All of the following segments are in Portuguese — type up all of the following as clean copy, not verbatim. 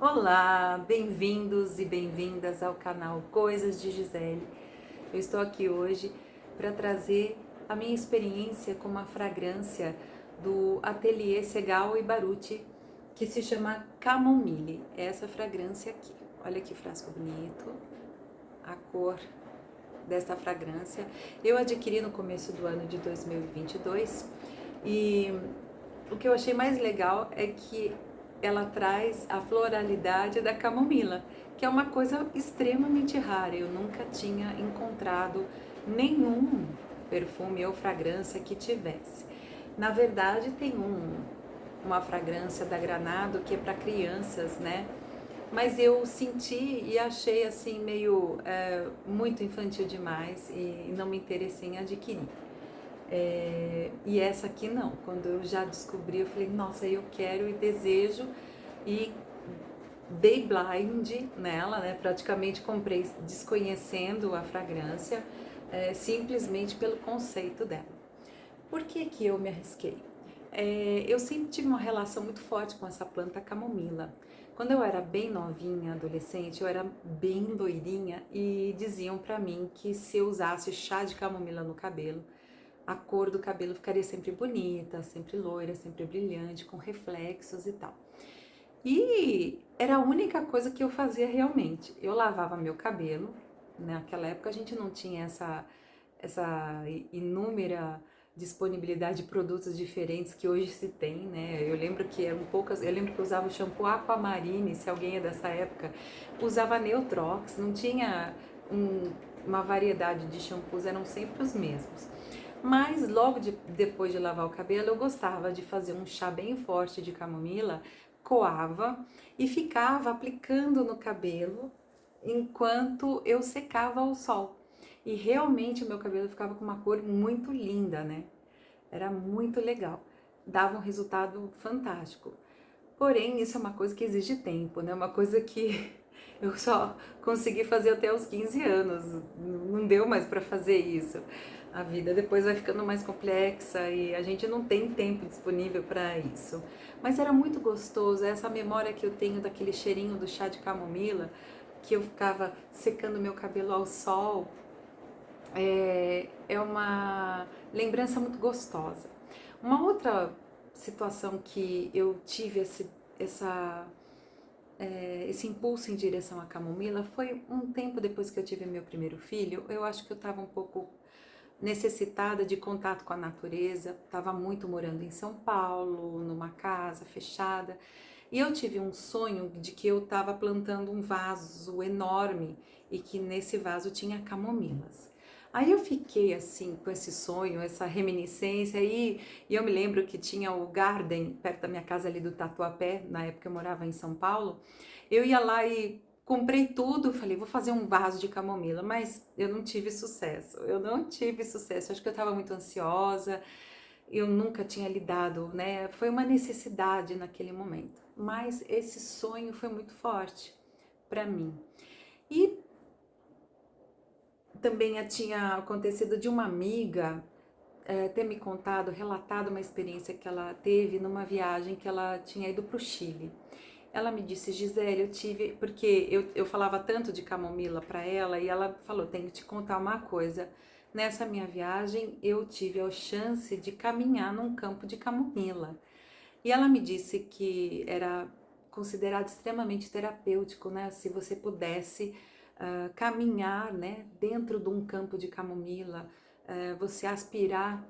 Olá, bem-vindos e bem-vindas ao canal Coisas de Gisele. Eu estou aqui hoje para trazer a minha experiência com uma fragrância do Atelier Segal e Baruti que se chama Camomile. É essa fragrância aqui. Olha que frasco bonito, a cor desta fragrância. Eu adquiri no começo do ano de 2022 e o que eu achei mais legal é que ela traz a floralidade da camomila, que é uma coisa extremamente rara. Eu nunca tinha encontrado nenhum perfume ou fragrância que tivesse. Na verdade, tem uma fragrância da Granado que é para crianças, né? Mas eu senti e achei assim meio muito infantil demais e não me interessei em adquirir. E essa aqui não, quando eu já descobri, eu falei, nossa, eu quero e desejo, e dei blind nela, né? Praticamente comprei desconhecendo a fragrância, simplesmente pelo conceito dela. Por que que eu me arrisquei? Eu sempre tive uma relação muito forte com essa planta camomila. Quando eu era bem novinha, adolescente, eu era bem loirinha e diziam pra mim que se eu usasse chá de camomila no cabelo, a cor do cabelo ficaria sempre bonita, sempre loira, sempre brilhante, com reflexos e tal. E era a única coisa que eu fazia realmente. Eu lavava meu cabelo, naquela época a gente não tinha essa inúmera disponibilidade de produtos diferentes que hoje se tem, né? Eu lembro que eram poucas, eu lembro que eu usava o shampoo Aquamarine, se alguém é dessa época, usava Neutrox, não tinha uma variedade de shampoos, eram sempre os mesmos. Mas logo depois de lavar o cabelo, eu gostava de fazer um chá bem forte de camomila, coava e ficava aplicando no cabelo enquanto eu secava ao sol. E realmente o meu cabelo ficava com uma cor muito linda, né? Era muito legal. Dava um resultado fantástico. Porém, isso é uma coisa que exige tempo, né? Uma coisa que eu só consegui fazer até os 15 anos. Não deu mais para fazer isso. A vida depois vai ficando mais complexa e a gente não tem tempo disponível para isso. Mas era muito gostoso, essa memória que eu tenho daquele cheirinho do chá de camomila, que eu ficava secando meu cabelo ao sol, é uma lembrança muito gostosa. Uma outra situação que eu tive esse impulso em direção à camomila foi um tempo depois que eu tive meu primeiro filho. Eu acho que eu estava um pouco necessitada de contato com a natureza, estava muito morando em São Paulo, numa casa fechada, e eu tive um sonho de que eu estava plantando um vaso enorme e que nesse vaso tinha camomilas. Aí eu fiquei assim com esse sonho, essa reminiscência e eu me lembro que tinha o Garden perto da minha casa ali do Tatuapé, na época eu morava em São Paulo. Eu ia lá e comprei tudo, falei, vou fazer um vaso de camomila, mas eu não tive sucesso. Eu não tive sucesso. Acho que eu estava muito ansiosa, eu nunca tinha lidado, né? Foi uma necessidade naquele momento. Mas esse sonho foi muito forte para mim. E também tinha acontecido de uma amiga ter me contado, relatado uma experiência que ela teve numa viagem que ela tinha ido para o Chile. Ela me disse, Gisele, eu tive, porque eu falava tanto de camomila para ela e ela falou, tenho que te contar uma coisa. Nessa minha viagem, eu tive a chance de caminhar num campo de camomila. E ela me disse que era considerado extremamente terapêutico, né? Se você pudesse caminhar, né, dentro de um campo de camomila, você aspirar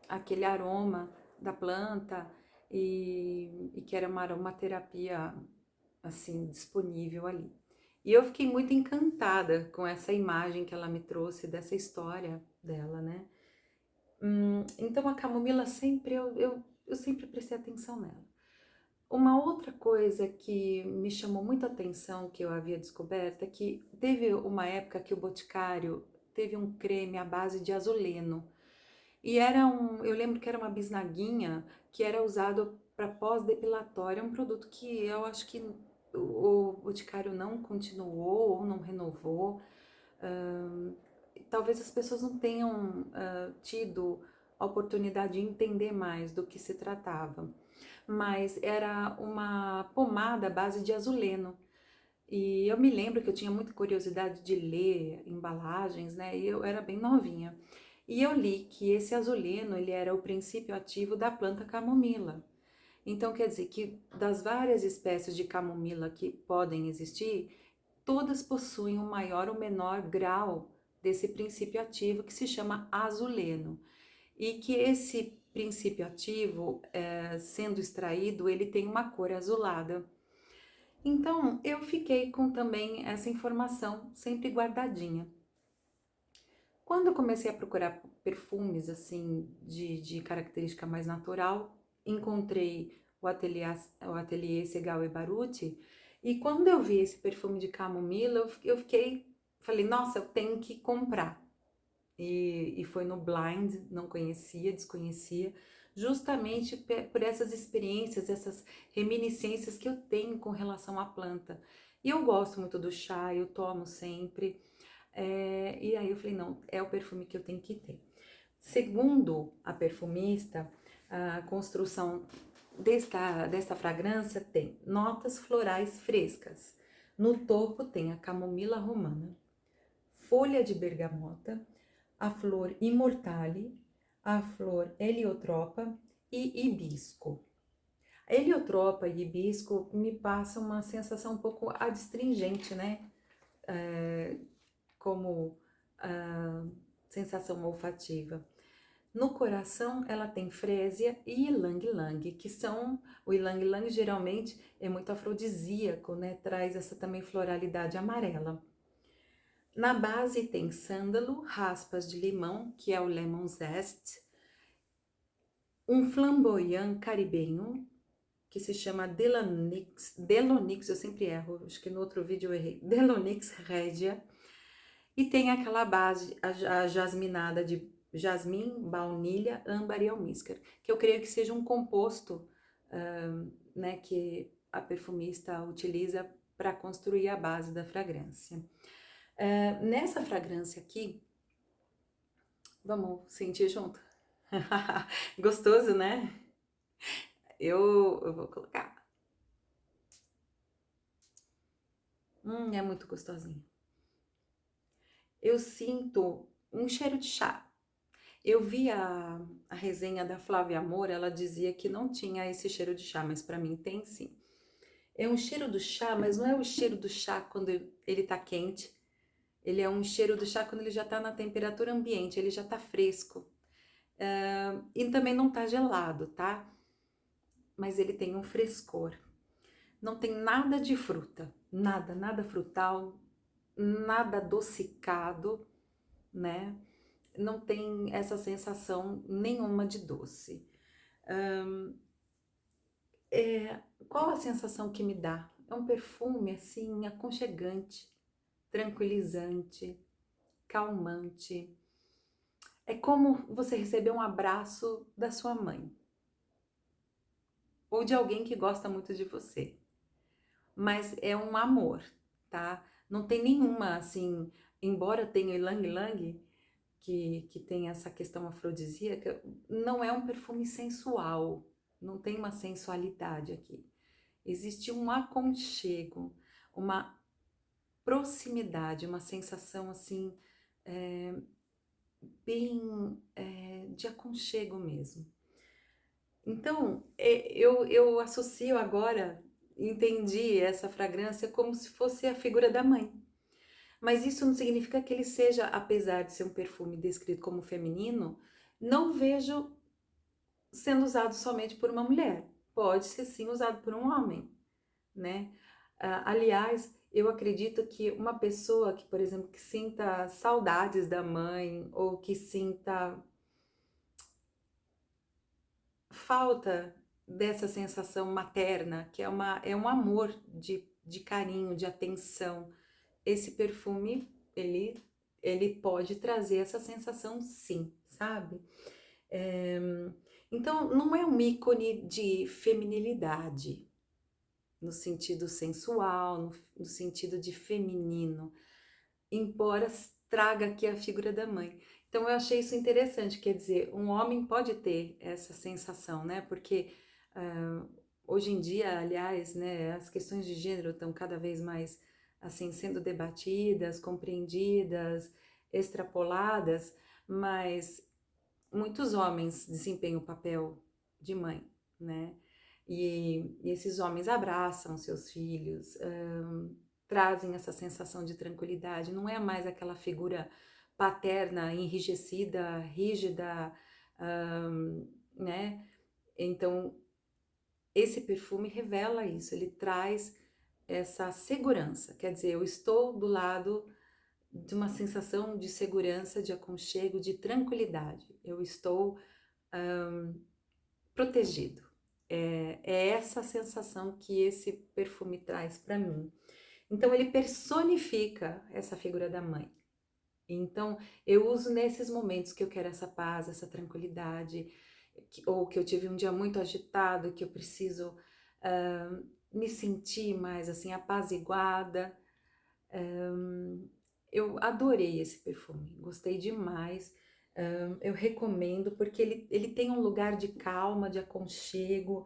aquele aroma da planta e que era uma aromaterapia assim disponível ali. E eu fiquei muito encantada com essa imagem que ela me trouxe dessa história dela, né? Então a camomila sempre eu sempre prestei atenção nela. Uma outra coisa que me chamou muita atenção que eu havia descoberto é que teve uma época que o Boticário teve um creme à base de azuleno. E eu lembro que era uma bisnaguinha que era usado para pós-depilatório, é um produto que eu acho que o Boticário não continuou ou não renovou. Ahn, Talvez as pessoas não tenham tido a oportunidade de entender mais do que se tratava. mas era uma pomada à base de azuleno. E eu me lembro que eu tinha muita curiosidade de ler embalagens, né? E eu era bem novinha. E eu li que esse azuleno, ele era o princípio ativo da planta camomila. Então quer dizer que das várias espécies de camomila que podem existir, todas possuem um maior ou menor grau desse princípio ativo que se chama azuleno. E que esse princípio ativo, sendo extraído, ele tem uma cor azulada. Então, eu fiquei com também essa informação sempre guardadinha. Quando eu comecei a procurar perfumes assim de característica mais natural, encontrei o ateliê Segal e Baruti, e quando eu vi esse perfume de camomila, falei, nossa, eu tenho que comprar. E foi no blind, não conhecia, desconhecia, justamente por essas experiências, essas reminiscências que eu tenho com relação à planta. E eu gosto muito do chá, eu tomo sempre. E aí eu falei, não, é o perfume que eu tenho que ter. Segundo a perfumista, a construção desta fragrância tem notas florais frescas. No topo tem a camomila romana, folha de bergamota, a flor immortale, a flor heliotropa e hibisco. A heliotropa e hibisco me passam uma sensação um pouco adstringente, né? Como sensação olfativa. No coração, ela tem frésia e ylang-ylang, que são... O ylang-ylang geralmente é muito afrodisíaco, né? Traz essa também floralidade amarela. Na base tem sândalo, raspas de limão, que é o lemon zest, um flamboyant caribenho, que se chama Delonix, eu sempre erro, acho que no outro vídeo eu errei, Delonix regia, e tem aquela base, a jasminada de jasmim, baunilha, âmbar e almíscar, que eu creio que seja um composto, né, que a perfumista utiliza para construir a base da fragrância. Nessa fragrância aqui, vamos sentir junto? Gostoso, né? Eu vou colocar. É muito gostosinho. Eu sinto um cheiro de chá. Eu vi a resenha da Flávia Amor, ela dizia que não tinha esse cheiro de chá, mas para mim tem sim. É um cheiro do chá, mas não é o cheiro do chá quando ele tá quente. Ele é um cheiro do chá quando ele já tá na temperatura ambiente, ele já tá fresco. E também não tá gelado, tá? Mas ele tem um frescor. Não tem nada de fruta, nada frutal, nada adocicado, né? Não tem essa sensação nenhuma de doce. Qual a sensação que me dá? É um perfume assim aconchegante, tranquilizante, calmante. É como você receber um abraço da sua mãe ou de alguém que gosta muito de você. Mas é um amor, tá? Não tem nenhuma assim, embora tenha Ylang Ylang, que tem essa questão afrodisíaca, não é um perfume sensual, não tem uma sensualidade aqui. Existe um aconchego, uma proximidade, uma sensação assim, bem de aconchego mesmo. Então, eu associo agora, entendi essa fragrância como se fosse a figura da mãe. Mas isso não significa que ele seja, apesar de ser um perfume descrito como feminino, não vejo sendo usado somente por uma mulher. Pode ser sim usado por um homem, né? Aliás, eu acredito que uma pessoa que, por exemplo, que sinta saudades da mãe ou que sinta falta dessa sensação materna, que é um amor de carinho, de atenção, esse perfume, ele pode trazer essa sensação sim, sabe? Então, não é um ícone de feminilidade, no sentido sensual, no sentido de feminino, embora traga aqui a figura da mãe. Então eu achei isso interessante, quer dizer, um homem pode ter essa sensação, né? Porque Hoje em dia, aliás, né, as questões de gênero estão cada vez mais assim sendo debatidas, compreendidas, extrapoladas, mas muitos homens desempenham o papel de mãe, né? E esses homens abraçam seus filhos, trazem essa sensação de tranquilidade. Não é mais aquela figura paterna, enrijecida, rígida, né? Então, esse perfume revela isso, ele traz essa segurança. Quer dizer, eu estou do lado de uma sensação de segurança, de aconchego, de tranquilidade. Eu estou protegido. É essa sensação que esse perfume traz para mim. Então, ele personifica essa figura da mãe. Então, eu uso nesses momentos que eu quero essa paz, essa tranquilidade, ou que eu tive um dia muito agitado, que eu preciso me sentir mais assim apaziguada. Eu adorei esse perfume, gostei demais. Eu recomendo porque ele tem um lugar de calma, de aconchego,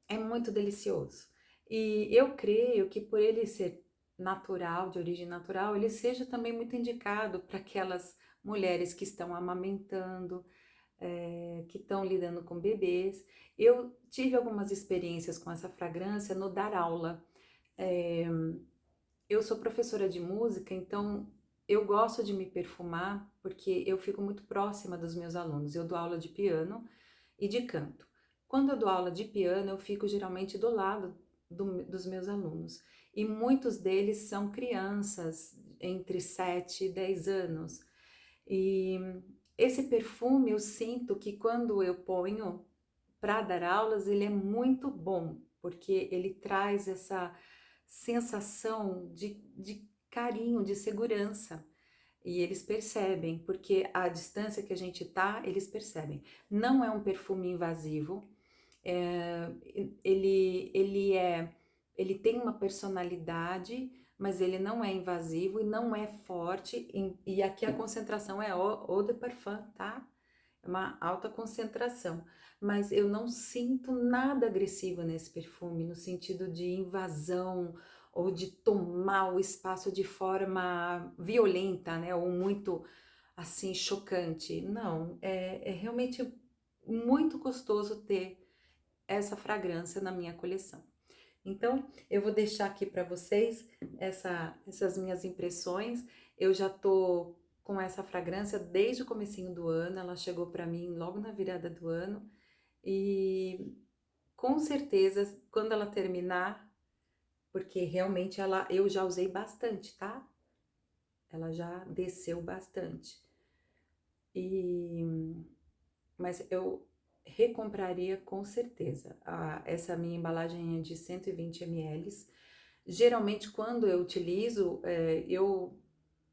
é muito delicioso. E eu creio que por ele ser natural, de origem natural, ele seja também muito indicado para aquelas mulheres que estão amamentando, que estão lidando com bebês. Eu tive algumas experiências com essa fragrância no dar aula. É, eu sou professora de música, então eu gosto de me perfumar porque eu fico muito próxima dos meus alunos. Eu dou aula de piano e de canto. Quando eu dou aula de piano, eu fico geralmente do lado dos meus alunos. E muitos deles são crianças entre 7 e 10 anos. E esse perfume eu sinto que quando eu ponho para dar aulas, ele é muito bom, porque ele traz essa sensação de carinho, de segurança. E eles percebem, porque a distância que a gente tá, eles percebem. Não é um perfume invasivo, é, ele tem uma personalidade, mas ele não é invasivo e não é forte. E aqui a concentração é eau de parfum, tá? É uma alta concentração, mas eu não sinto nada agressivo nesse perfume, no sentido de invasão ou de tomar o espaço de forma violenta, né? Ou muito assim chocante. Não, é realmente muito gostoso ter essa fragrância na minha coleção. Então, eu vou deixar aqui para vocês essas minhas impressões. Eu já tô com essa fragrância desde o comecinho do ano, ela chegou para mim logo na virada do ano e com certeza quando ela terminar, porque realmente eu já usei bastante, tá? Ela já desceu bastante. E mas eu recompraria com certeza. Essa minha embalagem é de 120 ml. Geralmente, quando eu utilizo,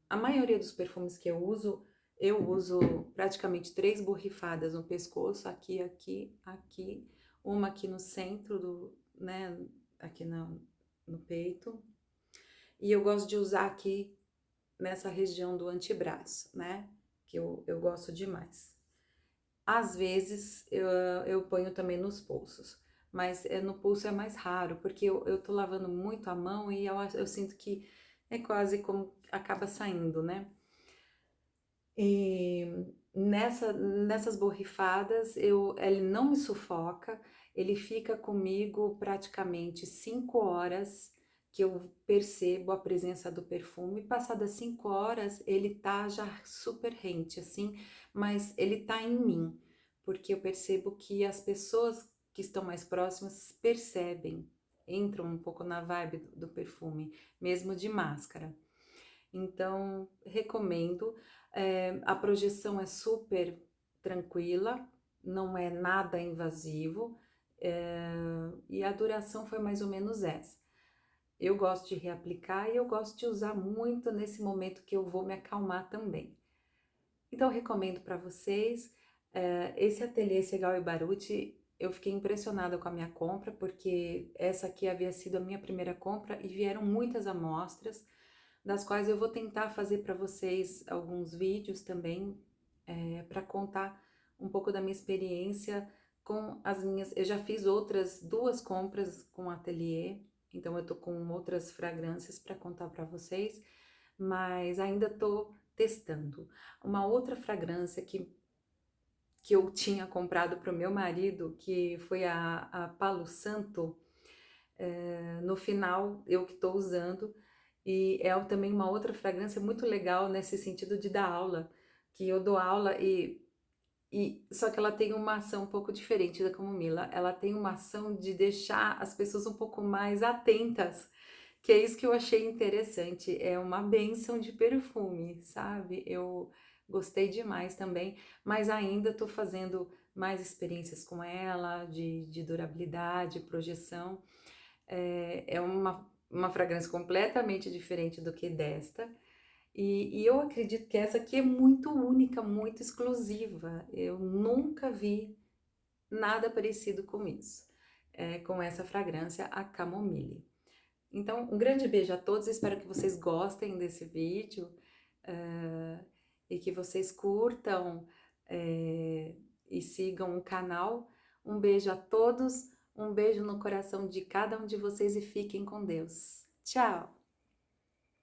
a maioria dos perfumes que eu uso praticamente 3 borrifadas no pescoço, aqui, aqui, aqui, uma aqui no centro né, aqui no peito. E eu gosto de usar aqui nessa região do antebraço, né, que eu gosto demais. Às vezes eu ponho também nos pulsos, mas no pulso é mais raro, porque eu tô lavando muito a mão e eu sinto que é quase como acaba saindo, né? E nessas borrifadas ele não me sufoca, ele fica comigo praticamente 5 horas que eu percebo a presença do perfume. Passadas 5 horas ele tá já super rente assim, mas ele tá em mim, porque eu percebo que as pessoas que estão mais próximas percebem, entram um pouco na vibe do perfume, mesmo de máscara. Então, recomendo. A projeção é super tranquila, não é nada invasivo, e a duração foi mais ou menos essa. Eu gosto de reaplicar e eu gosto de usar muito nesse momento que eu vou me acalmar também. Então, eu recomendo para vocês. Esse ateliê Segal e Baruti, eu fiquei impressionada com a minha compra, porque essa aqui havia sido a minha primeira compra e vieram muitas amostras, das quais eu vou tentar fazer para vocês alguns vídeos também, para contar um pouco da minha experiência com as minhas. Eu já fiz outras 2 compras com ateliê, então eu tô com outras fragrâncias para contar para vocês, mas ainda tô testando. Uma outra fragrância que eu tinha comprado para o meu marido, que foi a Palo Santo, no final eu que estou usando, e é também uma outra fragrância muito legal nesse sentido de dar aula, que eu dou aula e só que ela tem uma ação um pouco diferente da camomila, ela tem uma ação de deixar as pessoas um pouco mais atentas, que é isso que eu achei interessante, é uma bênção de perfume, sabe? Eu gostei demais também, mas ainda estou fazendo mais experiências com ela, de durabilidade, projeção. É uma fragrância completamente diferente do que desta, e eu acredito que essa aqui é muito única, muito exclusiva. Eu nunca vi nada parecido com isso, com essa fragrância, a camomile. Então, um grande beijo a todos, espero que vocês gostem desse vídeo, e que vocês curtam, e sigam o canal. Um beijo a todos, um beijo no coração de cada um de vocês e fiquem com Deus. Tchau!